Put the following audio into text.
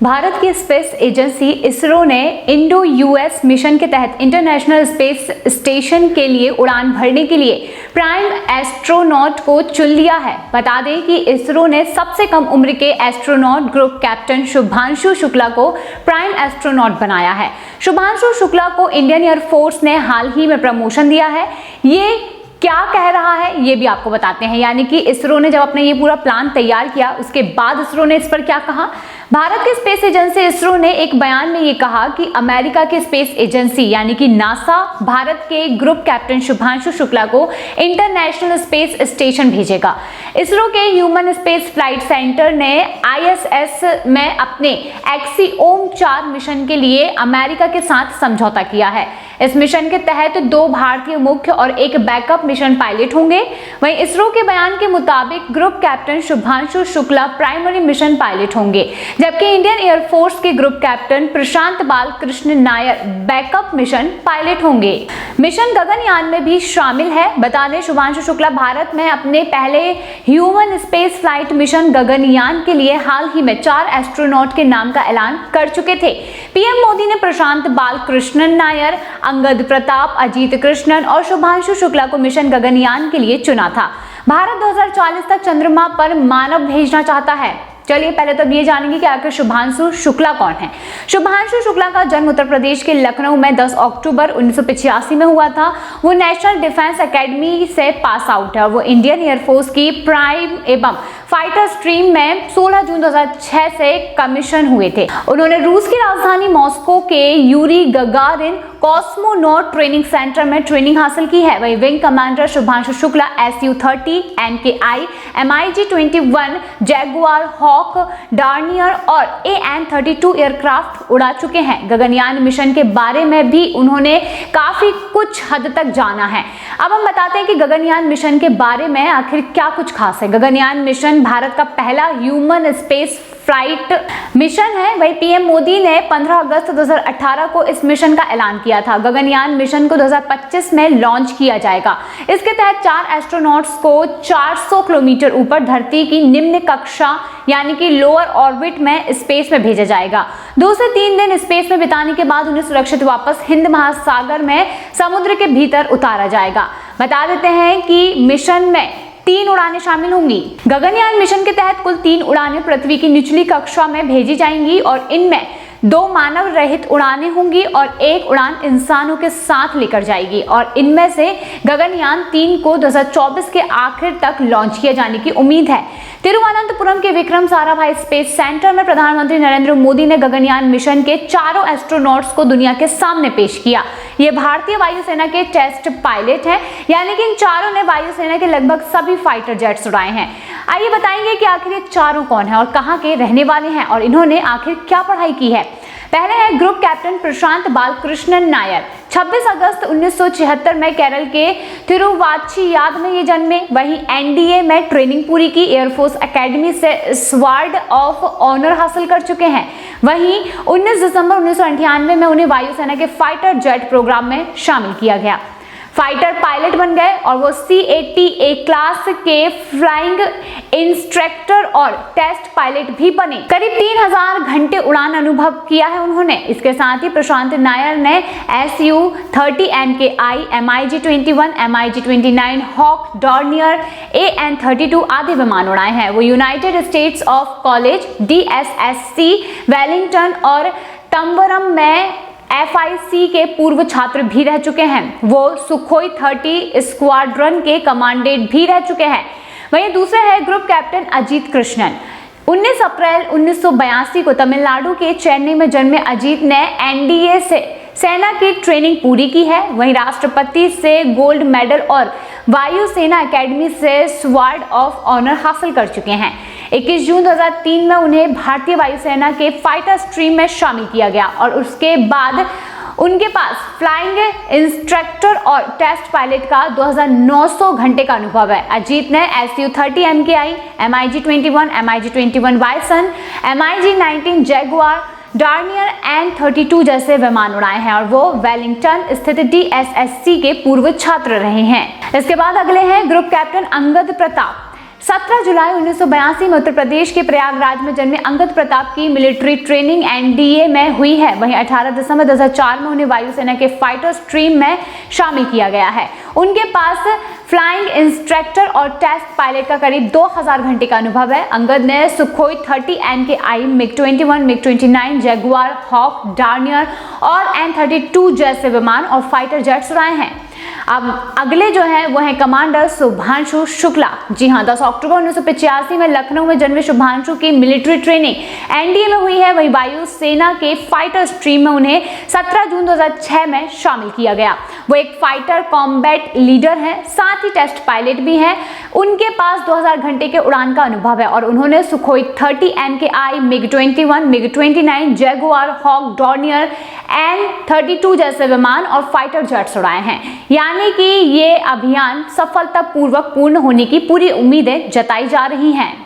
भारत की space agency ISRO ने Indo US mission के तहत इंटरनेशनल स्पेस स्टेशन के लिए उड़ान भरने के लिए प्राइम एस्ट्रोनॉट को चुन लिया है। बता दें कि इसरो ने सबसे कम उम्र के astronaut group captain Shubhanshu Shukla को प्राइम एस्ट्रोनॉट बनाया है। शुभांशु शुक्ला को इंडियन एयरफोर्स ने हाल ही में प्रमोशन दिया है। ये क्या कह रहा है ये भी आपको बताते हैं। यानी कि इसरो ने जब अपने ये पूरा प्लान तैयार किया उसके बाद इसरो ने इस पर क्या कहा। भारत की स्पेस एजेंसी इसरो ने एक बयान में ये कहा कि अमेरिका की स्पेस एजेंसी यानी कि नासा भारत के ग्रुप कैप्टन शुभांशु शुक्ला को इंटरनेशनल स्पेस स्टेशन भेजेगा। इसरो के ह्यूमन स्पेस फ्लाइट सेंटर ने ISS में अपने एक्सिओम 4 मिशन के लिए अमेरिका के साथ समझौता किया है। इस मिशन के तहत 2 भारतीय मुख्य और 1 बैकअप मिशन पायलट होंगे। वहीं इसरो के बयान के मुताबिक group captain Shubhanshu Shukla primary mission pilot होंगे, जबकि इंडियन एयरफोर्स के group captain Prashant Balakrishna Nair backup mission pilot होंगे। मिशन गगनयान में भी शामिल है। बता दें शुभांशु शुक्ला भारत में अपने पहले human space flight mission Gaganyaan के लिए हाल ही में 4 एस्ट्रोनॉट के नाम का ऐलान कर चुके थे। पीएम मोदी ने प्रशांत बालकृष्णन नायर, अंगद प्रताप, अजीत कृष्णन और शुभांशु शुक्ला को मिशन गगनयान के लिए चुना था। भारत 2040 तक चंद्रमा पर मानव भेजना चाहता है। चलिए पहले तो ये जानेंगे कि आखिर शुभांशु शुक्ला कौन है। शुभांशु शुक्ला का जन्म उत्तर प्रदेश के लखनऊ में 10 अक्टूबर 1985 में हुआ था। वो नेशनल डिफेंस एकेडमी से पास आउट है। वो इंडियन एयरफोर्स की प्राइम एवं फाइटर स्ट्रीम में 16 जून 2006 से कमीशन हुए थे। उन्होंने रूस की राजधानी मॉस्को के Yuri Gagarin cosmonaut training centre में ट्रेनिंग हासिल की है। वही wing commander Shubhanshu Shukla Su-30, MKI, MiG-21, Jaguar, Hawk, Dornier और AN-32 एयरक्राफ्ट उड़ा चुके हैं। गगनयान मिशन के बारे में भी उन्होंने काफी कुछ हद तक जाना है। अब हम बताते हैं कि गगनयान मिशन के बारे में आखिर क्या कुछ खास है। गगनयान मिशन भारत का पहला ह्यूमन स्पेस फ्लाइट मिशन है। वही पीएम मोदी ने 15 अगस्त 2018 को इस मिशन का ऐलान किया था। गगनयान मिशन को 2025 में लॉन्च किया जाएगा। इसके तहत 4 एस्ट्रोनॉट्स को 400 किलोमीटर ऊपर धरती की निम्न कक्षा यानी कि लोअर ऑर्बिट में स्पेस में भेजा जाएगा। 2 से 3 दिन स्पेस में बिताने के बाद उन्हें सुरक्षित वापस हिंद महासागर में समुद्र के भीतर उतारा जाएगा। बता देते हैं कि मिशन में 3 उड़ानें शामिल होंगी। गगनयान मिशन के तहत कुल 3 उड़ानें पृथ्वी की निचली कक्षा में भेजी जाएंगी और इनमें 2 मानव रहित उड़ानें होंगी और 1 उड़ान इंसानों के साथ लेकर जाएगी। और इनमें से गगनयान 3 को 2024 के आखिर तक लॉन्च किए जाने की उम्मीद है। तिरुवनंतपुरम के विक्रम साराभाई स्पेस सेंटर में प्रधानमंत्री नरेंद्र मोदी ने गगनयान मिशन के 4 एस्ट्रोनॉट्स को दुनिया के सामने पेश किया। ये भारतीय वायुसेना के टेस्ट पायलट हैं, यानी कि इन चारों ने वायुसेना के लगभग सभी फाइटर जेट्स उड़ाए हैं। आइए बताएंगे कि आखिर ये चारों कौन है और कहाँ के रहने वाले हैं और इन्होंने आखिर क्या पढ़ाई की है। पहले है ग्रुप कैप्टन प्रशांत बालकृष्णन नायर। 26 अगस्त 1976 में केरल के तिरुवाचियाद में ये जन्मे। वहीं NDA में ट्रेनिंग पूरी की। एयरफोर्स एकेडमी से स्वॉर्ड ऑफ ऑनर हासिल कर चुके हैं। वहीं 19 दिसंबर 1998 में उन्हें वायुसेना के फाइटर जेट प्रोग्राम में शामिल किया गया। फाइटर पायलट बन गए और वो CATA क्लास के फ्लाइंग इंस्ट्रक्टर और टेस्ट पायलट भी बने। करीब 3000 घंटे उड़ान अनुभव किया है उन्होंने। इसके साथ ही प्रशांत नायर ने Su-30, MKI, MiG-21, MiG-29, hoc, Dornier, AN-32 आदि विमान उड़ाए हैं। वो United states of college, DSSC, Wellington और तंबरम में FIC के पूर्व छात्र भी रह चुके हैं। वो सुखोई 30 स्क्वाड्रन के कमांडेंट भी रह चुके हैं। वहीं दूसरे है ग्रुप कैप्टन अजीत कृष्णन। 19 अप्रैल 1982 को तमिलनाडु के चेन्नई में जन्मे अजीत ने NDA से सेना की ट्रेनिंग पूरी की है। वहीं राष्ट्रपति से गोल्ड मेडल और वायुसेना एकेडमी से स्वॉर्ड ऑफ ऑनर हासिल कर चुके हैं। 21 जून 2003 में उन्हें भारतीय वायुसेना के फाइटर स्ट्रीम में शामिल किया गया और उसके बाद उनके पास फ्लाइंग इंस्ट्रक्टर और टेस्ट पायलट का 2900 घंटे का अनुभव है। अजीत ने Su-30 MKI, MiG-21, MiG-21 bison, MiG-19 Jaguar, डार्नियर N-32 जैसे विमान उड़ाए हैं और वो वेलिंगटन स्थित DSSC के पूर्व छात्र रहे हैं। इसके बाद अगले हैं ग्रुप कैप्टन अंगद प्रताप। 17 जुलाई 1982 में उत्तर प्रदेश के प्रयागराज में जन्मे अंगद प्रताप की मिलिट्री ट्रेनिंग एनडीए में हुई है। वहीं 18 दिसंबर 2004 में उन्हें वायुसेना के फाइटर स्ट्रीम में शामिल किया गया है। उनके पास फ्लाइंग इंस्ट्रक्टर और टेस्ट पायलट का करीब 2000 घंटे का अनुभव है। अंगद ने Sukhoi 30 MKI, MiG-21, MiG-29, Jaguar, Hawk, Dornier और N-32 जैसे विमान और फाइटर जेट्स उड़ाए हैं। अब अगले जो है वो है कमांडर शुभांशु शुक्ला। जी हाँ, 10 अक्टूबर 1985 में लखनऊ में जन्मे शुभांशु की मिलिट्री ट्रेनिंग एनडीए में हुई है। वही वायुसेना के फाइटर स्ट्रीम में उन्हें 17 जून 2006 में शामिल किया गया। वो एक फाइटर कॉम्बैट लीडर हैं, साथ ही टेस्ट पायलट भी हैं। उनके पास 2000 घंटे के उड़ान का अनुभव है और उन्होंने Sukhoi 30 MKI, MiG-21, MiG-29, Jaguar, Hawk, Dornier, N-32 जैसे विमान और फाइटर जेट्स उड़ाए हैं। यानी कि ये अभियान सफलतापूर्वक पूर्ण होने की पूरी उम्मीदें जताई जा रही हैं।